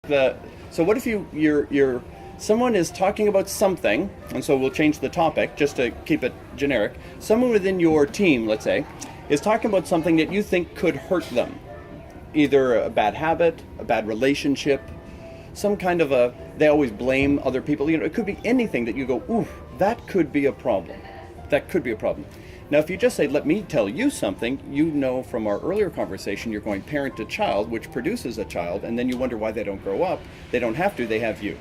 So what if you're someone is talking about something, and so we'll change the topic just to keep it generic. Someone within your team, let's say, is talking about something that you think could hurt them. Either a bad habit, a bad relationship, some kind of they always blame other people. It could be anything that you go, ooh, that could be a problem. That could be a problem. Now, if you just say, let me tell you something, from our earlier conversation, you're going parent to child, which produces a child, and then you wonder why they don't grow up. They don't have to, they have you.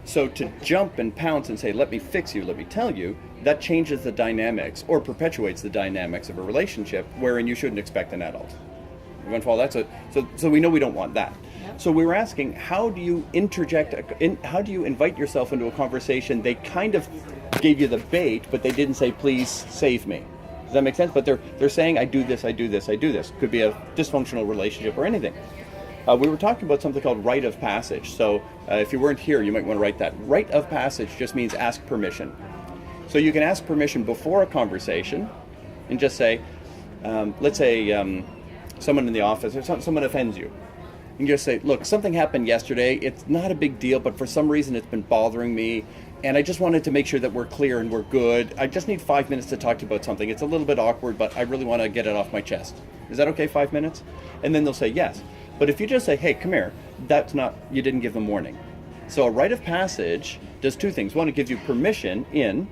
So to jump and pounce and say, let me fix you, let me tell you, that changes the dynamics or perpetuates the dynamics of a relationship wherein you shouldn't expect an adult. You want to follow that? So we know we don't want that. Yep. So we were asking, how do you how do you invite yourself into a conversation? They kind of gave you the bait, but they didn't say, please save me. Does that make sense? But they're saying, I do this, I do this, I do this. Could be a dysfunctional relationship or anything. We were talking about something called rite of passage. So if you weren't here, you might want to write that. Rite of passage just means ask permission. So you can ask permission before a conversation and just say, let's say someone in the office or someone offends you. You can just say, look, something happened yesterday. It's not a big deal, but for some reason it's been bothering me. And I just wanted to make sure that we're clear and we're good. I just need 5 minutes to talk to you about something. It's a little bit awkward, but I really want to get it off my chest. Is that okay, 5 minutes? And then they'll say yes. But if you just say, hey, come here, you didn't give them warning. So a rite of passage does two things. One, it gives you permission in.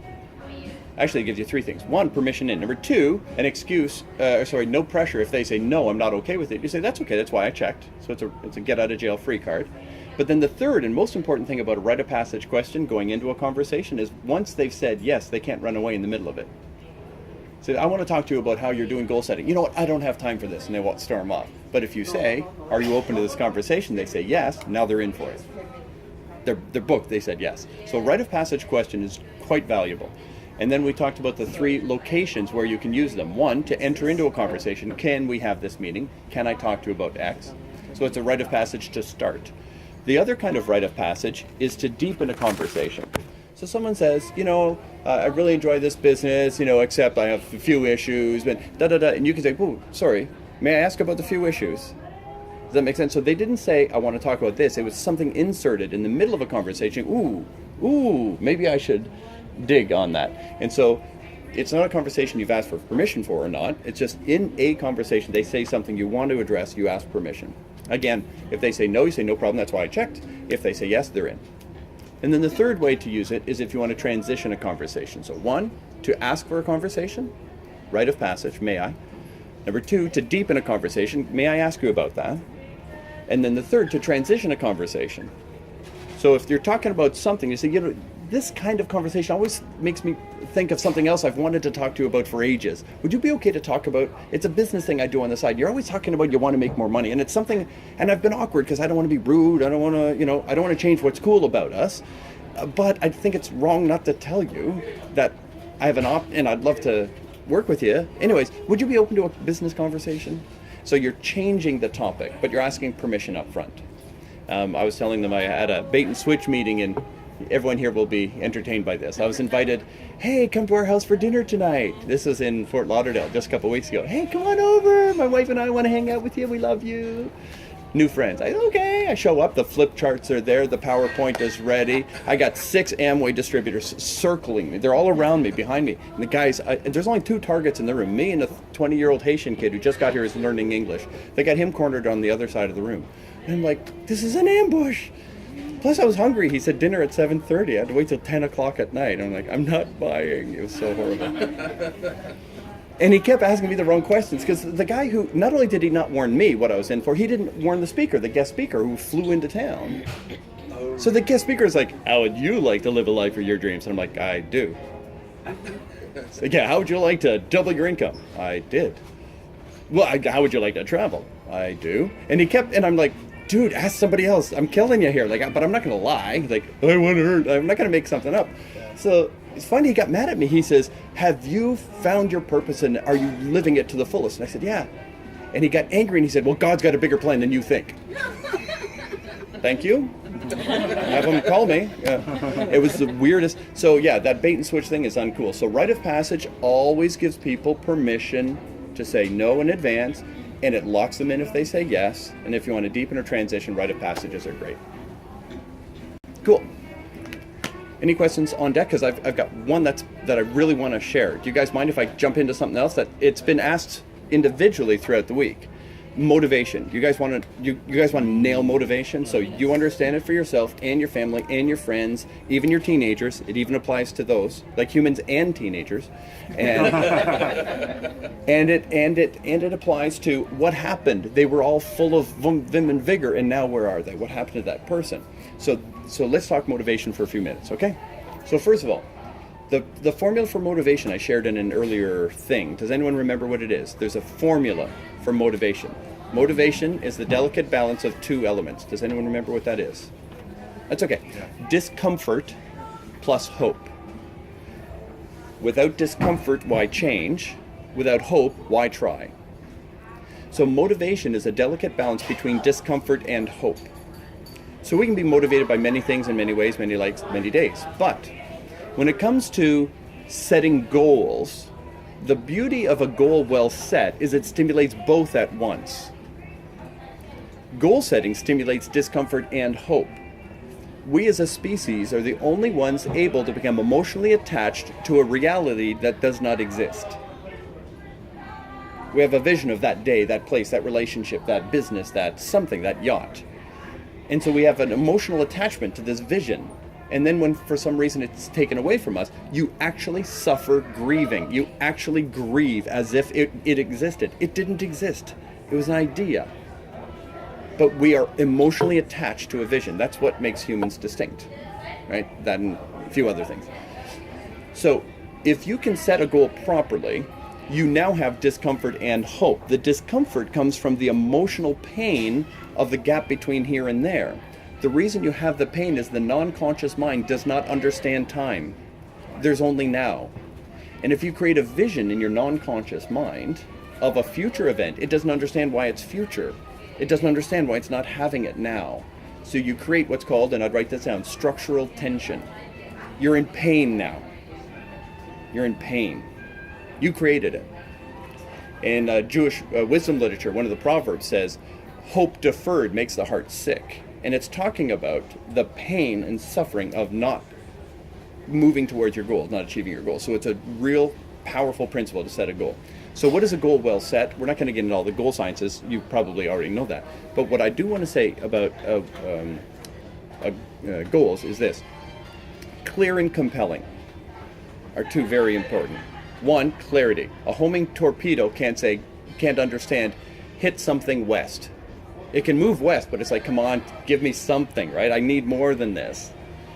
Actually, it gives you three things. One, permission in. Number two, an excuse, no pressure. If they say, no, I'm not okay with it, you say, that's okay, that's why I checked. So it's a get out of jail free card. But then the third and most important thing about a rite of passage question going into a conversation is once they've said yes, they can't run away in the middle of it. So I want to talk to you about how you're doing goal setting. You know what, I don't have time for this, and they won't storm off. But if you say, are you open to this conversation? They say yes, now they're in for it. They're booked, they said yes. So a rite of passage question is quite valuable. And then we talked about the three locations where you can use them. One, to enter into a conversation. Can we have this meeting? Can I talk to you about X? So it's a rite of passage to start. The other kind of rite of passage is to deepen a conversation. So someone says, I really enjoy this business, except I have a few issues, but da-da-da. And you can say, oh, sorry, may I ask about the few issues? Does that make sense? So they didn't say, I want to talk about this. It was something inserted in the middle of a conversation. Ooh, maybe I should dig on that. And so it's not a conversation you've asked for permission for or not. It's just in a conversation, they say something you want to address, you ask permission. Again, if they say no, you say no problem, that's why I checked. If they say yes, they're in. And then the third way to use it is if you want to transition a conversation. So one, to ask for a conversation, rite of passage, may I? Number two, to deepen a conversation, may I ask you about that? And then the third, to transition a conversation. So if you're talking about something, you say, this kind of conversation always makes me think of something else I've wanted to talk to you about for ages. Would you be okay to talk about, it's a business thing I do on the side. You're always talking about you want to make more money, and it's something, and I've been awkward because I don't want to be rude. I don't want to, I don't want to change what's cool about us. But I think it's wrong not to tell you that I have and I'd love to work with you. Anyways, would you be open to a business conversation? So you're changing the topic, but you're asking permission up front. I was telling them I had a bait and switch meeting, and everyone here will be entertained by this. I was invited, hey, come to our house for dinner tonight. This was in Fort Lauderdale just a couple weeks ago. Hey, come on over. My wife and I want to hang out with you. We love you. New friends. I show up. The flip charts are there. The PowerPoint is ready. I got 6 Amway distributors circling me. They're all around me, behind me. And the guys, there's only 2 targets in the room. Me and a 20-year-old Haitian kid who just got here is learning English. They got him cornered on the other side of the room. And I'm like, this is an ambush. Plus, I was hungry. He said dinner at 7:30. I had to wait till 10 o'clock at night. I'm like, I'm not buying. It was so horrible. And he kept asking me the wrong questions because the guy who, not only did he not warn me what I was in for, he didn't warn the speaker, the guest speaker who flew into town. So the guest speaker is like, how would you like to live a life of your dreams? And I'm like, I do. So, yeah, how would you like to double your income? I did. Well, how would you like to travel? I do. And I'm like, dude, ask somebody else. I'm killing you here. But I'm not going to lie. I want to hurt. I'm not going to make something up. So it's funny, he got mad at me. He says, have you found your purpose and are you living it to the fullest? And I said, yeah. And he got angry and he said, well, God's got a bigger plan than you think. Thank you. Have him call me. Yeah. It was the weirdest. So yeah, that bait and switch thing is uncool. So rite of passage always gives people permission to say no in advance, and it locks them in if they say yes. And if you want to deepen or transition, rite of passages are great. Cool. Any questions on deck? Because I've got one that I really want to share. Do you guys mind if I jump into something else that it's been asked individually throughout the week? Motivation. You guys want to nail motivation, so you understand it for yourself and your family and your friends, even your teenagers. It even applies to those, like humans and teenagers, and it applies to what happened. They were all full of vim and vigor, and now where are they? What happened to that person? So let's talk motivation for a few minutes, okay? So first of all, the formula for motivation I shared in an earlier thing. Does anyone remember what it is? There's a formula for motivation. Motivation is the delicate balance of two elements. Does anyone remember what that is? That's okay. Yeah. Discomfort plus hope. Without discomfort, why change? Without hope, why try? So motivation is a delicate balance between discomfort and hope. So we can be motivated by many things in many ways, many likes, many days. But when it comes to setting goals, the beauty of a goal well set is it stimulates both at once. Goal setting stimulates discomfort and hope. We as a species are the only ones able to become emotionally attached to a reality that does not exist. We have a vision of that day, that place, that relationship, that business, that something, that yacht. And so we have an emotional attachment to this vision. And then when for some reason it's taken away from us, you actually suffer grieving. You actually grieve as if it existed. It didn't exist. It was an idea. But we are emotionally attached to a vision. That's what makes humans distinct, right? That and a few other things. So if you can set a goal properly, you now have discomfort and hope. The discomfort comes from the emotional pain of the gap between here and there. The reason you have the pain is the non-conscious mind does not understand time. There's only now. And if you create a vision in your non-conscious mind of a future event, it doesn't understand why it's future. It doesn't understand why it's not having it now. So you create what's called, and I'd write this down, structural tension. You're in pain now. You're in pain. You created it. In Jewish wisdom literature, one of the proverbs says, hope deferred makes the heart sick. And it's talking about the pain and suffering of not moving towards your goal, not achieving your goal. So it's a real powerful principle to set a goal. So what is a goal well set? We're not going to get into all the goal sciences. You probably already know that. But what I do want to say about goals is this. Clear and compelling are two very important. One, clarity. A homing torpedo can't understand, hit something west. It can move west, but it's like, come on, give me something, right? I need more than this.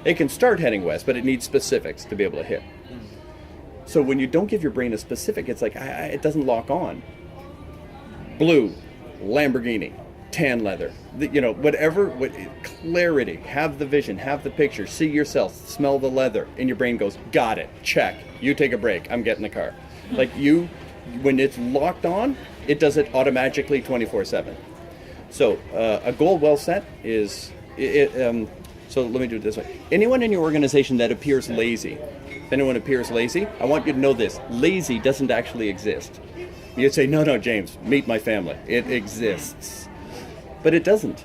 It can start heading west, but it needs specifics to be able to hit. So when you don't give your brain a specific, it's like, it doesn't lock on. Blue, Lamborghini, tan leather, whatever, clarity, have the vision, have the picture, see yourself, smell the leather, and your brain goes, got it, check, you take a break, I'm getting the car. Like when it's locked on, it does it automatically 24/7. So a goal well set is, so let me do it this way. Anyone in your organization that appears lazy, if anyone appears lazy, I want you to know this, lazy doesn't actually exist. You'd say, no, James, meet my family. It exists. But it doesn't.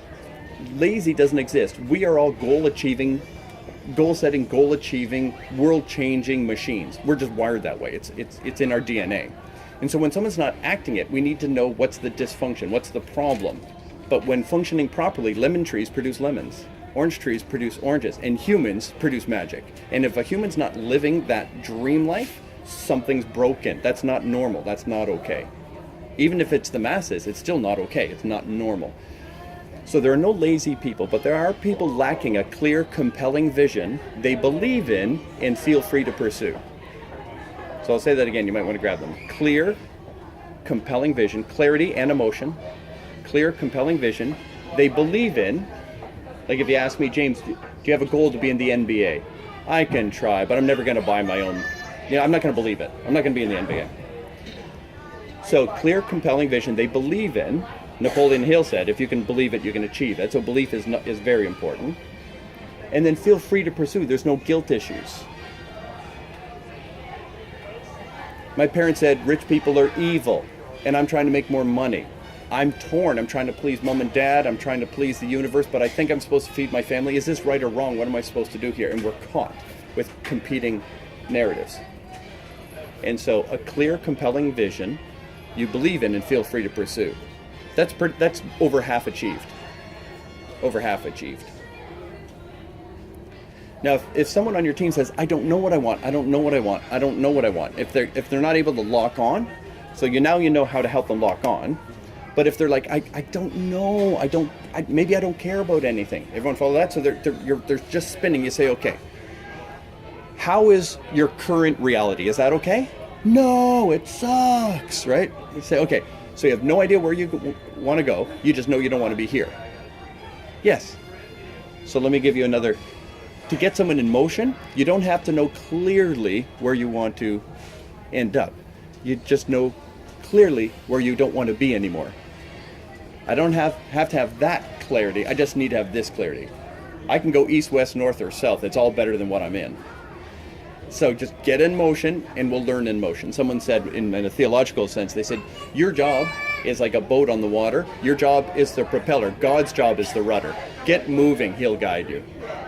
Lazy doesn't exist. We are all goal-setting, goal-achieving, world-changing machines. We're just wired that way. It's in our DNA. And so when someone's not acting it, we need to know what's the dysfunction, what's the problem. But when functioning properly, lemon trees produce lemons. Orange trees produce oranges, and humans produce magic. And if a human's not living that dream life, something's broken. That's not normal. That's not okay. Even if it's the masses, it's still not okay. It's not normal. So there are no lazy people, but there are people lacking a clear, compelling vision they believe in and feel free to pursue. So I'll say that again. You might want to grab them. Clear, compelling vision, clarity and emotion. Clear, compelling vision they believe in. Like if you ask me, James, do you have a goal to be in the NBA? I can try, but I'm never going to buy my own. I'm not going to believe it. I'm not going to be in the NBA. So clear, compelling vision they believe in. Napoleon Hill said, if you can believe it, you can achieve it. So belief is very important. And then feel free to pursue. There's no guilt issues. My parents said, rich people are evil, and I'm trying to make more money. I'm torn. I'm trying to please mom and dad. I'm trying to please the universe, but I think I'm supposed to feed my family. Is this right or wrong? What am I supposed to do here? And we're caught with competing narratives. And so a clear, compelling vision you believe in and feel free to pursue. That's over half achieved. Over half achieved. Now, if someone on your team says, I don't know what I want, I don't know what I want, I don't know what I want, if they're not able to lock on, so you know how to help them lock on. But if they're like, I don't know, maybe I don't care about anything. Everyone follow that? So they're just spinning. You say, okay, how is your current reality? Is that okay? No, it sucks, right? You say, okay, so you have no idea where you want to go. You just know you don't want to be here. Yes. So let me give you another. To get someone in motion, you don't have to know clearly where you want to end up. You just know clearly where you don't want to be anymore. I don't have to have that clarity. I just need to have this clarity. I can go east, west, north, or south. It's all better than what I'm in. So just get in motion and we'll learn in motion. Someone said in a theological sense, they said, your job is like a boat on the water. Your job is the propeller. God's job is the rudder. Get moving, he'll guide you.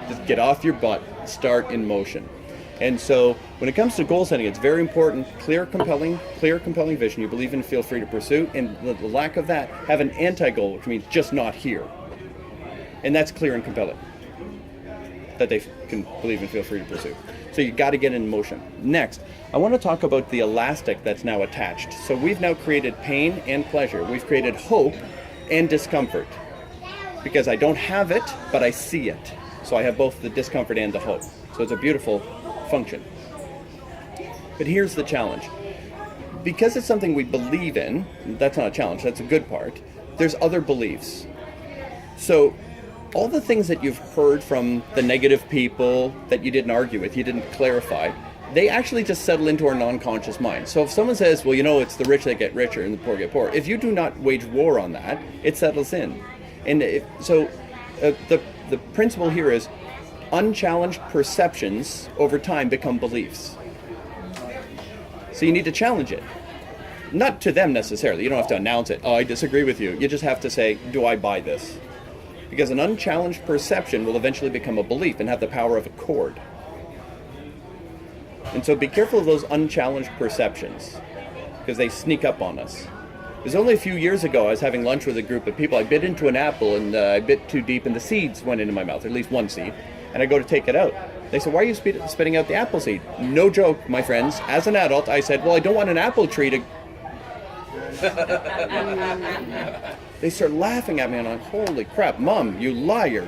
Just get off your butt, start in motion. And so when it comes to goal setting, it's very important, clear, compelling vision you believe in, feel free to pursue, and the lack of that, have an anti-goal, which means just not here. And that's clear and compelling, that they can believe and feel free to pursue. So you got to get in motion. Next, I want to talk about the elastic that's now attached. So we've now created pain and pleasure. We've created hope and discomfort. Because I don't have it, but I see it. So I have both the discomfort and the hope. So it's a beautiful function. But here's the challenge. Because it's something we believe in, that's not a challenge, that's a good part, there's other beliefs. So all the things that you've heard from the negative people that you didn't argue with, you didn't clarify, they actually just settle into our non-conscious mind. So if someone says, well, it's the rich that get richer and the poor get poorer, if you do not wage war on that, it settles in. And the principle here is unchallenged perceptions over time become beliefs. So you need to challenge it. Not to them necessarily. You don't have to announce it. Oh, I disagree with you. You just have to say, do I buy this? Because an unchallenged perception will eventually become a belief and have the power of a cord. And so be careful of those unchallenged perceptions, because they sneak up on us. It was only a few years ago I was having lunch with a group of people. I bit into an apple and I bit too deep and the seeds went into my mouth, or at least one seed, and I go to take it out. They said, why are you spitting out the apple seed? No joke, my friends. As an adult, I said, well, I don't want an apple tree to... They start laughing at me and I'm like, holy crap, Mom, you liar.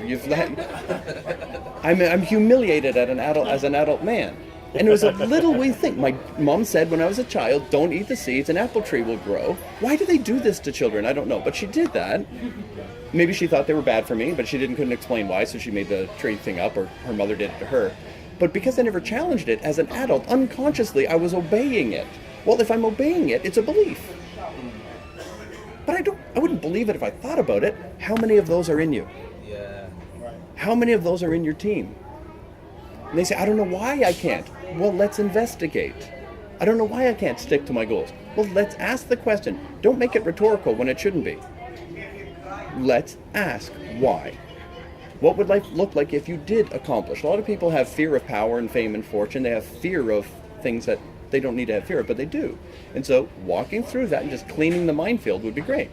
I'm humiliated as an adult man. And it was a little wee thing. My mom said when I was a child, don't eat the seeds, an apple tree will grow. Why do they do this to children? I don't know. But she did that. Maybe she thought they were bad for me, but she couldn't explain why, so she made the tree thing up, or her mother did it to her. But because I never challenged it, as an adult, unconsciously, I was obeying it. Well, if I'm obeying it, it's a belief. But I wouldn't believe it if I thought about it. How many of those are in you? Yeah. How many of those are in your team? And they say, I don't know why I can't. Well, let's investigate. I don't know why I can't stick to my goals. Well, let's ask the question. Don't make it rhetorical when it shouldn't be. Let's ask why. What would life look like if you did accomplish? A lot of people have fear of power and fame and fortune. They have fear of things that they don't need to have fear of, but they do. And so walking through that and just cleaning the minefield would be great.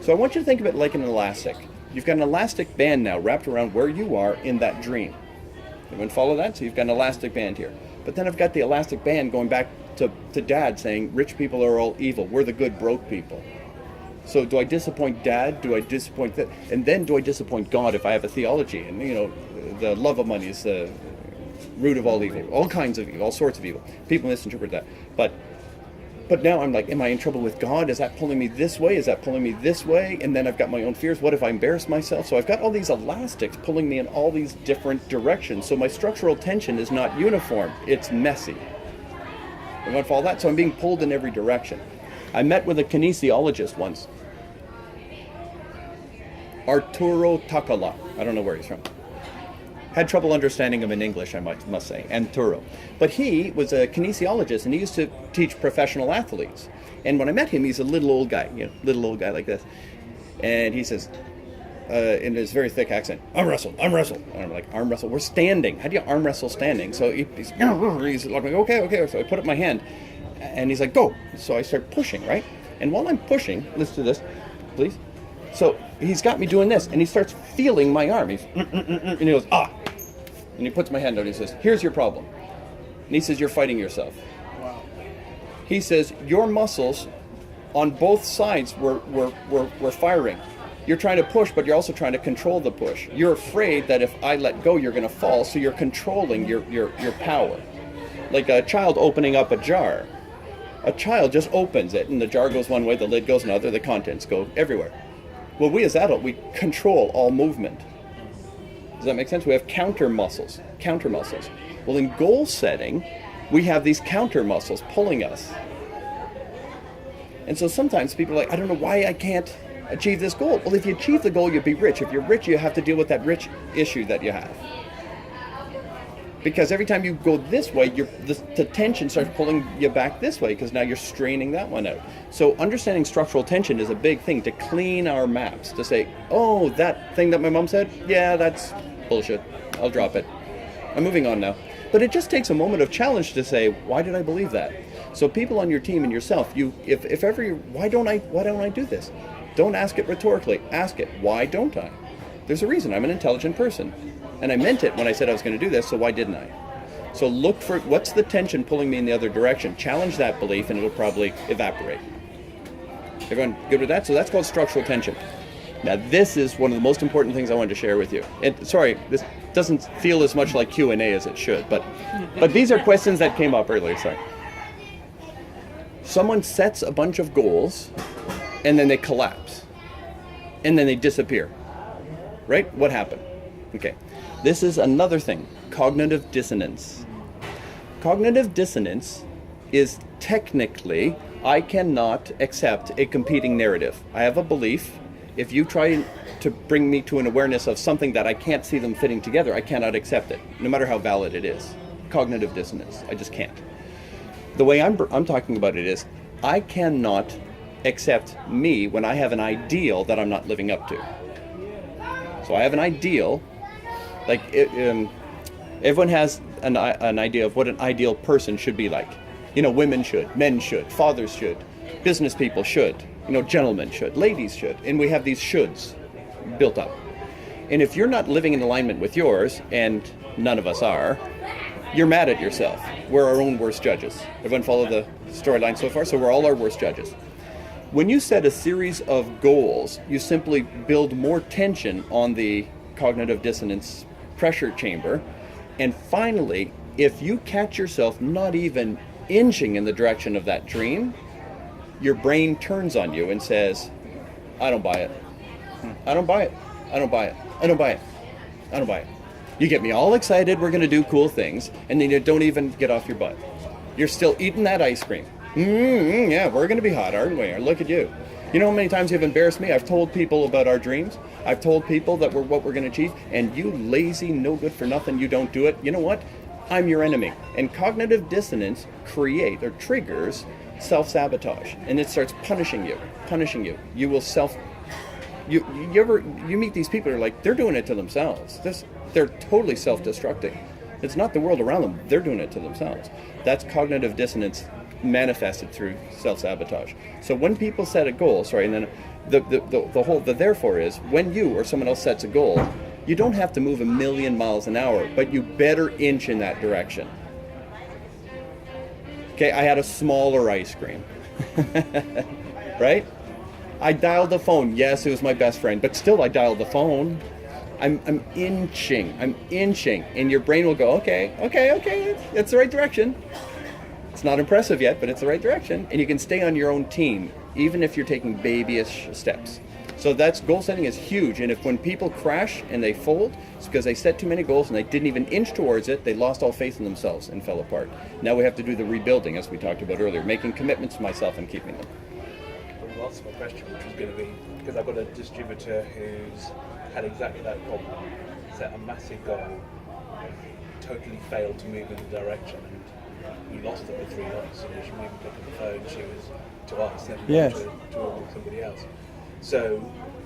So I want you to think of it like an elastic. You've got an elastic band now wrapped around where you are in that dream. Everyone follow that? So you've got an elastic band here. But then I've got the elastic band going back to Dad saying, rich people are all evil. We're the good broke people. So do I disappoint Dad? Do I disappoint that? And then do I disappoint God if I have a theology? And, the love of money is the root of all evil. All kinds of evil, all sorts of evil. People misinterpret that. But now I'm like, am I in trouble with God? Is that pulling me this way? Is that pulling me this way? And then I've got my own fears. What if I embarrass myself? So I've got all these elastics pulling me in all these different directions. So my structural tension is not uniform. It's messy. I'm going to follow that. So I'm being pulled in every direction. I met with a kinesiologist once. Arturo Takala. I don't know where he's from. had trouble understanding him in English, I must say, and Turo. But he was a kinesiologist, and he used to teach professional athletes. And when I met him, he's a little old guy, little old guy like this. And he says, in his very thick accent, arm wrestle. And I'm like, arm wrestle? We're standing. How do you arm wrestle standing? So he's like, okay. So I put up my hand, and he's like, go. So I start pushing, right? And while I'm pushing, listen to this, please. So he's got me doing this, and he starts feeling my arm. He's, and he goes, ah. And he puts my hand out, and he says, here's your problem. And he says, you're fighting yourself. Wow. He says, your muscles on both sides were firing. You're trying to push, but you're also trying to control the push. You're afraid that if I let go, you're going to fall, so you're controlling your power. Like a child opening up a jar. A child just opens it, and the jar goes one way, the lid goes another, the contents go everywhere. Well, we as adults, we control all movement. Does that make sense? We have counter muscles. Well, in goal setting, we have these counter muscles pulling us. And so sometimes people are like, I don't know why I can't achieve this goal. Well, if you achieve the goal, you'll be rich. If you're rich, you have to deal with that rich issue that you have. Because every time you go this way, the tension starts pulling you back this way, because now you're straining that one out. So understanding structural tension is a big thing to clean our maps, to say, oh, that thing that my mom said, yeah, that's bullshit. I'll drop it. I'm moving on now. But it just takes a moment of challenge to say, why did I believe that? So people on your team and yourself, if ever, why don't I do this? Don't ask it rhetorically. Ask it, why don't I? There's a reason. I'm an intelligent person. And I meant it when I said I was going to do this, so why didn't I? So look for, what's the tension pulling me in the other direction? Challenge that belief, and it'll probably evaporate. Everyone good with that? So that's called structural tension. Now this is one of the most important things I wanted to share with you. Sorry, this doesn't feel as much like Q&A as it should, but these are questions that came up earlier, sorry. Someone sets a bunch of goals, and then they collapse, and then they disappear, right? What happened? Okay, this is another thing, cognitive dissonance. Cognitive dissonance is technically, I cannot accept a competing narrative. I have a belief. If you try to bring me to an awareness of something that I can't see them fitting together, I cannot accept it, no matter how valid it is. Cognitive dissonance, I just can't. The way I'm talking about it is, I cannot accept me when I have an ideal that I'm not living up to. So I have an ideal, like everyone has an idea of what an ideal person should be like. Women should, men should, fathers should, business people should, gentlemen should, ladies should, and we have these shoulds built up. And if you're not living in alignment with yours, and none of us are, you're mad at yourself. We're our own worst judges. Everyone follow the storyline so far? So we're all our worst judges. When you set a series of goals, you simply build more tension on the cognitive dissonance pressure chamber. And finally, if you catch yourself not even inching in the direction of that dream, your brain turns on you and says, I don't buy it. I don't buy it. I don't buy it. I don't buy it. I don't buy it. You get me all excited, we're going to do cool things, and then you don't even get off your butt. You're still eating that ice cream. Yeah, we're going to be hot, aren't we? Look at you. You know how many times you've embarrassed me? I've told people about our dreams. I've told people that what we're going to achieve, and you lazy, no good for nothing, you don't do it. You know what? I'm your enemy. And cognitive dissonance triggers self-sabotage, and it starts punishing you. You will you meet these people who are like, they're doing it to themselves. They're totally self-destructing. It's not the world around them. They're doing it to themselves. That's cognitive dissonance manifested through self-sabotage. So when people set a goal, and then the therefore is, when you or someone else sets a goal, you don't have to move 1,000,000 miles an hour, but you better inch in that direction. Okay, I had a smaller ice cream, right? I dialed the phone. Yes, it was my best friend, but still I dialed the phone. I'm inching, and your brain will go, okay, it's the right direction. It's not impressive yet, but it's the right direction, and you can stay on your own team, even if you're taking babyish steps. So goal setting is huge, and when people crash and they fold, it's because they set too many goals and they didn't even inch towards it, they lost all faith in themselves and fell apart. Now we have to do the rebuilding, as we talked about earlier, making commitments to myself and keeping them. Well, that's my question, which was going to be, because I've got a distributor who's had exactly that problem, set a massive goal, totally failed to move in the direction, and we lost her for 3 months. And she wouldn't pick up the phone. She was to us, then Yes. to somebody else. So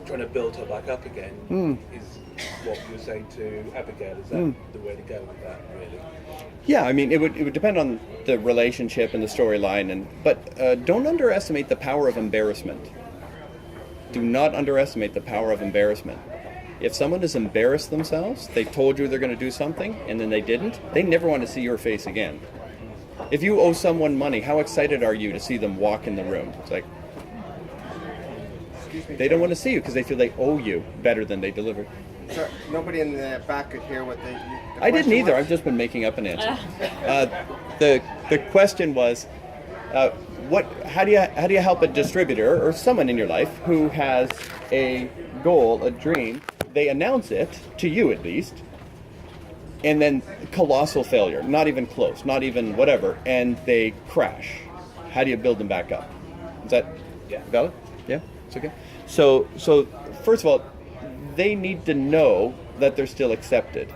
trying to build her back up again is what you were saying to Abigail. Is that the way to go with that, really? Yeah, I mean, it would depend on the relationship and the storyline, but don't underestimate the power of embarrassment. Do not underestimate the power of embarrassment. If someone has embarrassed themselves, they told you they're going to do something, and then they didn't, they never want to see your face again. If you owe someone money, how excited are you to see them walk in the room? It's like, they don't want to see you because they feel they owe you better than they delivered. So nobody in the back could hear what the I didn't question either. was? I've just been making up an answer. The question was, how do you help a distributor or someone in your life who has a goal, a dream? They announce it to you at least, and then colossal failure, not even close, not even whatever, and they crash. How do you build them back up? Is that valid? Yeah, it's okay. So first of all, they need to know that they're still accepted.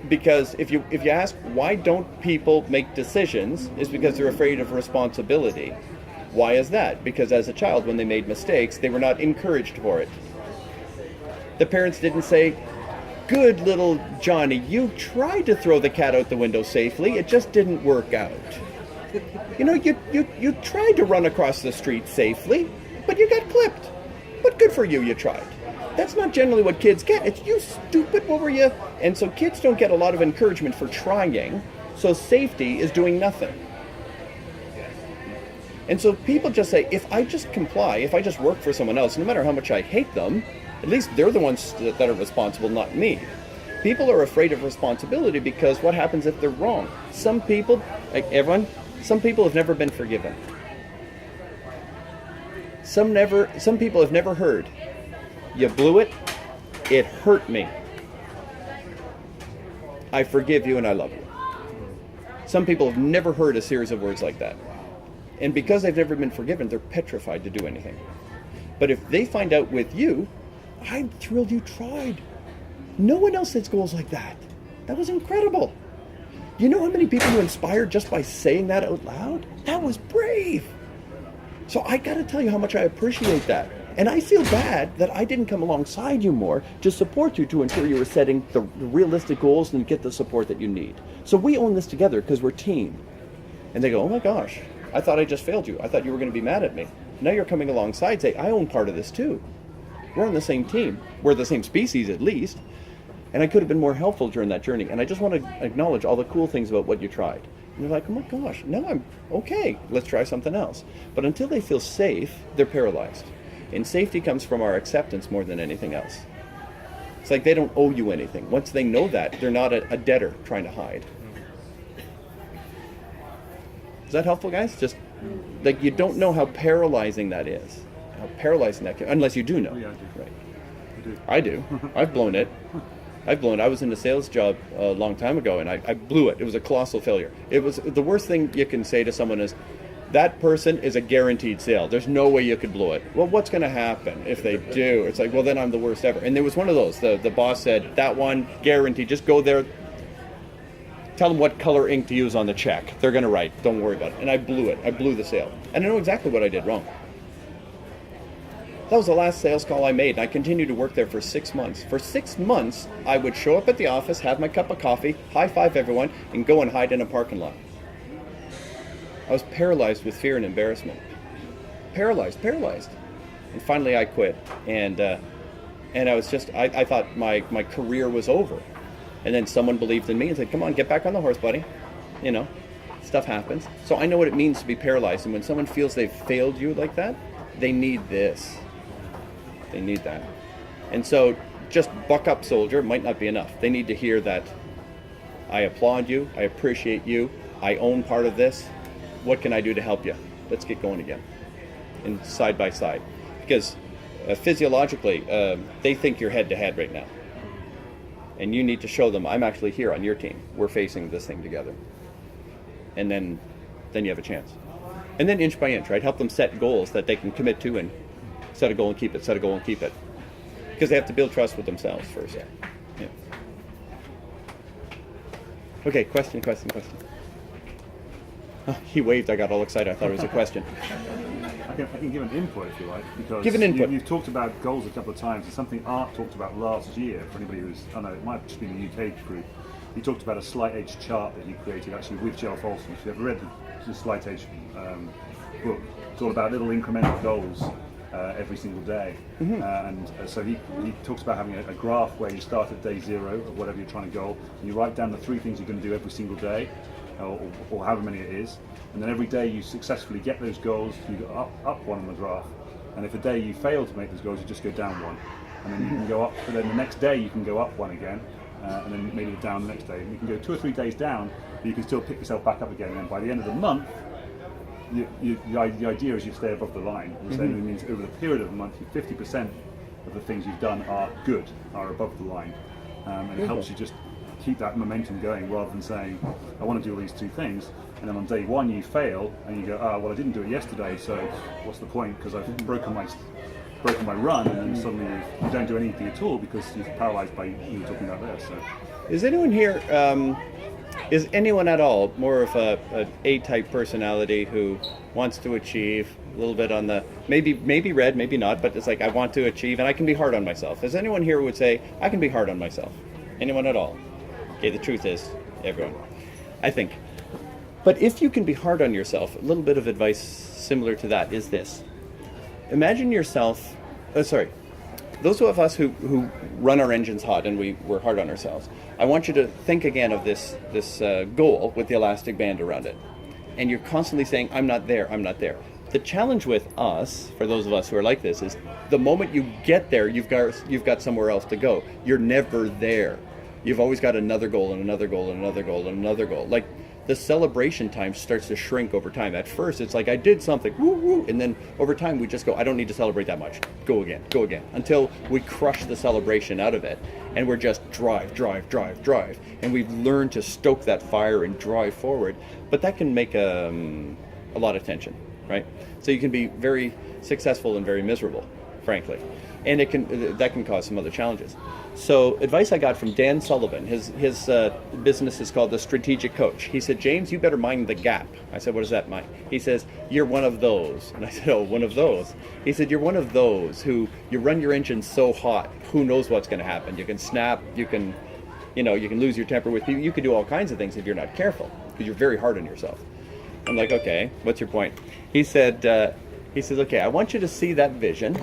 Because if you ask why don't people make decisions, is because they're afraid of responsibility. Why is that? Because as a child, when they made mistakes, they were not encouraged for it. The parents didn't say, "Good little Johnny, you tried to throw the cat out the window safely, it just didn't work out. You know, you tried to run across the street safely, but you got clipped. But good for you, you tried." That's not generally what kids get. It's, "You stupid, what were you?" And so kids don't get a lot of encouragement for trying, so safety is doing nothing. And so people just say, if I just comply, if I just work for someone else, no matter how much I hate them, at least they're the ones that are responsible, not me. People are afraid of responsibility because what happens if they're wrong? Some people, like everyone, some people have never been forgiven. Some people have never heard, "You blew it, it hurt me. I forgive you and I love you." Some people have never heard a series of words like that. And because they've never been forgiven, they're petrified to do anything. But if they find out with you, "I'm thrilled you tried. No one else sets goals like that. That was incredible. You know how many people you inspired just by saying that out loud? That was brave. So I gotta tell you how much I appreciate that. And I feel bad that I didn't come alongside you more to support you, to ensure you were setting the realistic goals and get the support that you need. So we own this together because we're a team." And they go, "Oh my gosh, I thought I just failed you. I thought you were going to be mad at me. Now you're coming alongside, say, I own part of this too. We're on the same team. We're the same species at least. And I could have been more helpful during that journey. And I just want to acknowledge all the cool things about what you tried." And they're like, "Oh my gosh, now I'm okay. Let's try something else." But until they feel safe, they're paralyzed. And safety comes from our acceptance more than anything else. It's like they don't owe you anything. Once they know that, they're not a debtor trying to hide. Is that helpful, guys? Just like you don't know how paralyzing that is. How paralyzing that can, unless you do know. Yeah, I do. Right. I do. I've blown it. I was in a sales job a long time ago, and I blew it. It was a colossal failure. It was the worst thing you can say to someone is, "That person is a guaranteed sale. There's no way you could blow it." Well, what's going to happen if they do? It's like, well, then I'm the worst ever. And there was one of those. The boss said, "That one, guaranteed. Just go there. Tell them what color ink to use on the check. They're going to write. Don't worry about it." And I blew it. I blew the sale. And I know exactly what I did wrong. That was the last sales call I made, and I continued to work there for 6 months. For 6 months, I would show up at the office, have my cup of coffee, high-five everyone, and go and hide in a parking lot. I was paralyzed with fear and embarrassment. Paralyzed. And finally I quit. And I was just, I thought my career was over. And then someone believed in me and said, "Come on, get back on the horse, buddy." You know, stuff happens. So I know what it means to be paralyzed. And when someone feels they've failed you like that, they need this. They need that. And so just buck up, soldier, might not be enough. They need to hear that I applaud you, I appreciate you, I own part of this. What can I do to help you? Let's get going again. And side by side. Because physiologically, they think you're head to head right now. And you need to show them, I'm actually here on your team. We're facing this thing together. And then you have a chance. And then inch by inch, right? Help them set goals that they can commit to and set a goal and keep it, set a goal and keep it. Because they have to build trust with themselves first. Yeah. Yeah. Okay, question. Oh, he waved. I got all excited. I thought it was a question. I can give an input if you like, because Give an input. You've talked about goals a couple of times, and something Art talked about last year, for anybody who's, I know it might have just been the UK group, he talked about a Slight Edge chart that he created actually with Jeff Olson. If you've ever read the Slight Edge book, it's all about little incremental goals every single day. So he talks about having a graph where you start at day 0 of whatever you're trying to goal, and you write down the 3 things you're going to do every single day, or however many it is, and then every day you successfully get those goals, you go up one on the graph, and if a day you fail to make those goals, you just go down one, and then you can go up, and then the next day you can go up one again, and then maybe down the next day, and you can go 2 or 3 days down, but you can still pick yourself back up again, and then by the end of the month, the idea is you stay above the line, which then means over the period of a month, 50% of the things you've done are good, are above the line, and it helps you just keep that momentum going rather than saying, I want to do all these 2 things, and then on day 1 you fail, and you go, well I didn't do it yesterday, so what's the point, because I've broken my run, and then suddenly you don't do anything at all because you're paralysed by what you were talking about there. So, Is anyone here, is anyone at all more of a A-type personality who wants to achieve a little bit on the, maybe red, maybe not, but it's like I want to achieve and I can be hard on myself? Is anyone here who would say, I can be hard on myself? Anyone at all? Okay, the truth is, everyone, I think. But if you can be hard on yourself, a little bit of advice similar to that is this. Imagine yourself, those of us who run our engines hot and we're hard on ourselves, I want you to think again of this goal with the elastic band around it. And you're constantly saying, I'm not there, I'm not there. The challenge with us, for those of us who are like this, is the moment you get there, you've got somewhere else to go. You're never there. You've always got another goal and another goal and another goal and another goal. Like, the celebration time starts to shrink over time. At first, it's like, I did something, woo, woo, and then over time, we just go, I don't need to celebrate that much. Go again, until we crush the celebration out of it, and we're just drive. And we've learned to stoke that fire and drive forward, but that can make a lot of tension, right? So you can be very successful and very miserable, frankly. And that can cause some other challenges. So advice I got from Dan Sullivan, his business is called The Strategic Coach. He said, James, you better mind the gap. I said, what does that mean? He says, you're one of those. And I said, oh, one of those? He said, you're one of those who you run your engine so hot, who knows what's going to happen. You can snap, you can lose your temper with people. You can do all kinds of things if you're not careful, because you're very hard on yourself. I'm like, okay, what's your point? He said, okay, I want you to see that vision.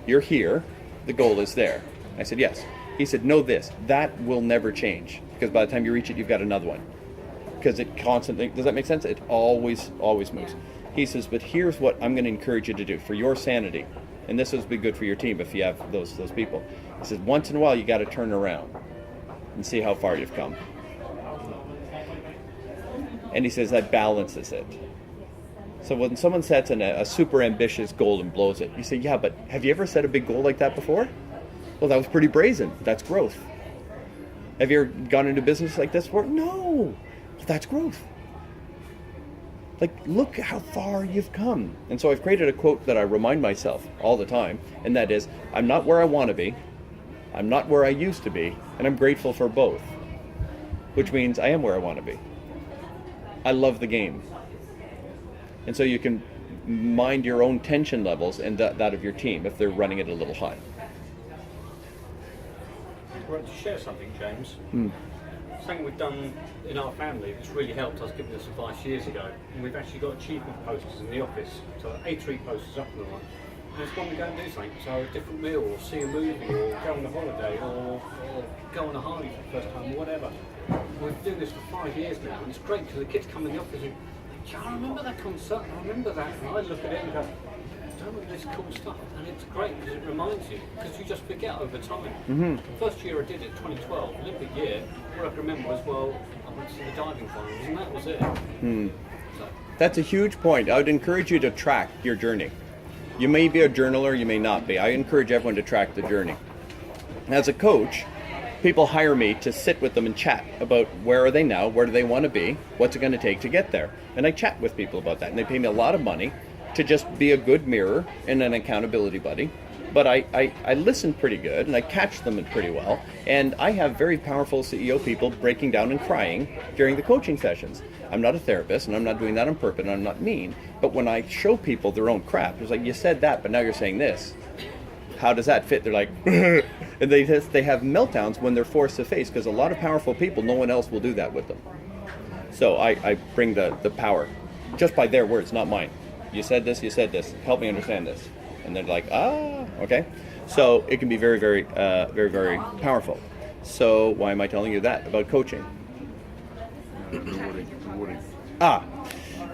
You're here, the goal is there. I said, yes. He said, know this, that will never change, because by the time you reach it, you've got another one. Because it constantly, does that make sense? It always moves. He says, but here's what I'm going to encourage you to do for your sanity. And this will be good for your team if you have those people. He says, once in a while, you got to turn around and see how far you've come. And he says, that balances it. So when someone sets a super ambitious goal and blows it, you say, yeah, but have you ever set a big goal like that before? Well, that was pretty brazen. That's growth. Have you ever gone into business like this before? No. Well, that's growth. Like, look how far you've come. And so I've created a quote that I remind myself all the time, and that is, I'm not where I want to be, I'm not where I used to be, and I'm grateful for both. Which means I am where I want to be. I love the game. And so you can mind your own tension levels and that of your team if they're running it a little high. Well, to share something, James, something we've done in our family that's really helped us, giving us advice years ago, and we've actually got achievement posters in the office, so A3 posters up and all. And it's when we go and do something, so a different meal, or see a movie, or go on a holiday, or go on a Harley for the first time, or whatever. We've been doing this for 5 years now, and it's great because the kids come in the office and, yeah, I remember that concert, I remember that, and I look at it and go, don't look at this cool stuff, and it's great because it reminds you, because you just forget over time. The first year I did it, 2012, Olympic year, what I can remember was, well, I went to see the diving finals, and that was it. So. That's a huge point. I would encourage you to track your journey. You may be a journaler, you may not be. I encourage everyone to track the journey. As a coach, people hire me to sit with them and chat about where are they now, where do they want to be, what's it going to take to get there. And I chat with people about that, and they pay me a lot of money to just be a good mirror and an accountability buddy but I listen pretty good and I catch them pretty well. And I have very powerful CEO people breaking down and crying during the coaching sessions. I'm not a therapist and I'm not doing that on purpose and I'm not mean. But when I show people their own crap, it's like, you said that, but now you're saying this. How does that fit? They're like, and they have meltdowns when they're forced to face, because a lot of powerful people, no one else will do that with them. So I bring the power just by their words, not mine. You said this, help me understand this. And they're like, okay. So it can be very, very, very, very powerful. So why am I telling you that about coaching? Rewarding.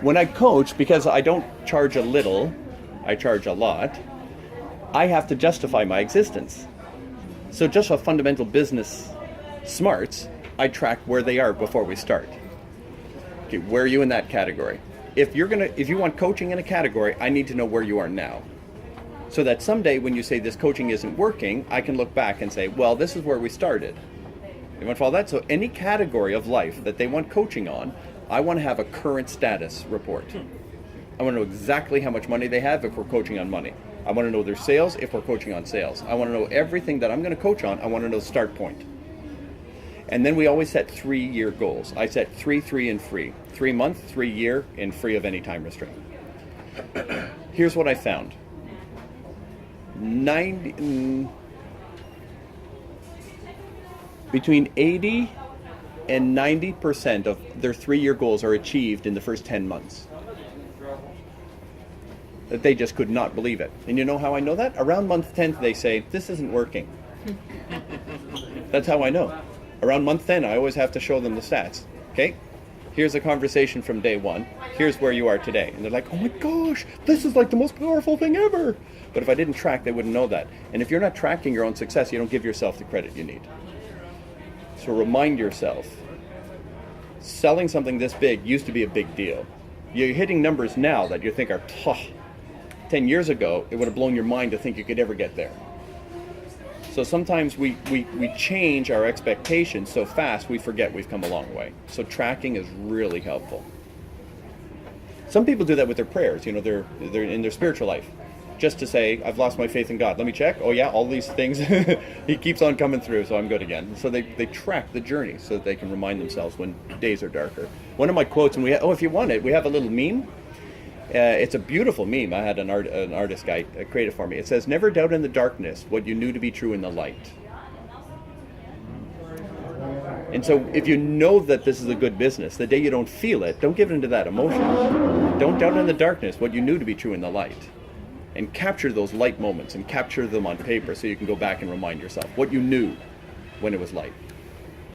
When I coach, because I don't charge a little, I charge a lot, I have to justify my existence. So just a fundamental business smarts, I track where they are before we start. Okay, where are you in that category? If you want coaching in a category, I need to know where you are now. So that someday when you say this coaching isn't working, I can look back and say, well, this is where we started. You want to follow that? So any category of life that they want coaching on, I want to have a current status report. I want to know exactly how much money they have if we're coaching on money. I want to know their sales if we're coaching on sales. I want to know everything that I'm going to coach on. I want to know the start point. And then we always set 3-year goals. I set 3 and free. 3 month, 3 year, and free of any time restraint. Here's what I found. Between 80 and 90% of their 3-year goals are achieved in the first 10 months. That they just could not believe it. And you know how I know that? Around month 10, they say, this isn't working. That's how I know. Around month 10, I always have to show them the stats. Okay? Here's a conversation from day 1. Here's where you are today. And they're like, oh my gosh, this is like the most powerful thing ever. But if I didn't track, they wouldn't know that. And if you're not tracking your own success, you don't give yourself the credit you need. So remind yourself, selling something this big used to be a big deal. You're hitting numbers now that you think are tough. 10 years ago, it would have blown your mind to think you could ever get there. So sometimes we change our expectations so fast we forget we've come a long way. So tracking is really helpful. Some people do that with their prayers, they're in their spiritual life. Just to say, I've lost my faith in God. Let me check. Oh yeah, all these things. He keeps on coming through, so I'm good again. So they track the journey so that they can remind themselves when days are darker. One of my quotes, and if you want it, we have a little meme. It's a beautiful meme. I had an artist guy create it for me. It says, never doubt in the darkness what you knew to be true in the light. And so if you know that this is a good business, the day you don't feel it, don't give in to that emotion. Don't doubt in the darkness what you knew to be true in the light. And capture those light moments and capture them on paper so you can go back and remind yourself what you knew when it was light.